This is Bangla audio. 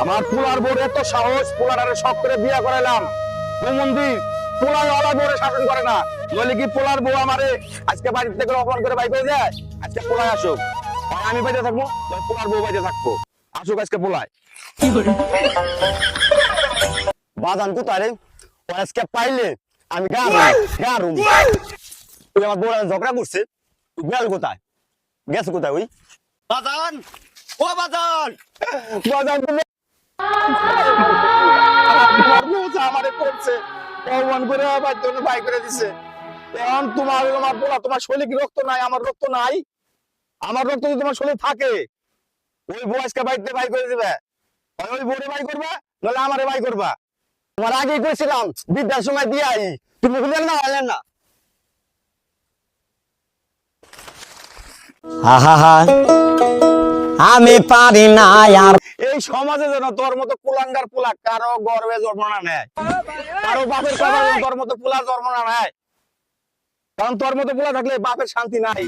আমার পোলার বউর এত সাহস, পোলার শখ করে বিয়া করাইলাম মন্দির, পোলার ওলা বউরে শাসন করে না। নইলে কি পোলার বউ আমারে আজকে বাড়ি থেকে অপমান করে বাই করে দেয়? আজকে পোলায় আসুক, হয় আমি বাইরে থাকবো, পোলার বউ বাইরে থাকবো। আসুক আজকে পোলায়। বাজান কোথায় রে? আজকে পাইলে আমি গারুম। তুই আমার বউরা ঝগড়া করছে, তুই গেল কোথায়? গেছে কোথায় ওই বাজান? ও বাজান, বাজান তুমি আমারে করছে অপমান করে বাই করে দিছে। এখন তোমার পোলা, তোমার শরীরে কি রক্ত নাই? আমার রক্ত নাই? আমার রক্ত যদি তোমার শরীরে থাকে, ওই বউ আজকে বাইতে বাই করে দিবে। ওই বউরে বাই করবা, নাহলে আমারে বাই করবা। তোমার আগেই কইছিলাম বিদ্যার সময় দিয়াই, তুমি বুঝলেন না, বললেন না। আমি পারি না আর। এই সমাজে যেন তোর মতো কুলাঙ্গার পোলা কারো গর্বে জন্ম না নেয়, কারো বাপের কথা যেন তোর মতো পোলা জন্ম না নেয়। কারণ তোর মতো পোলা থাকলে বাপের শান্তি নাই।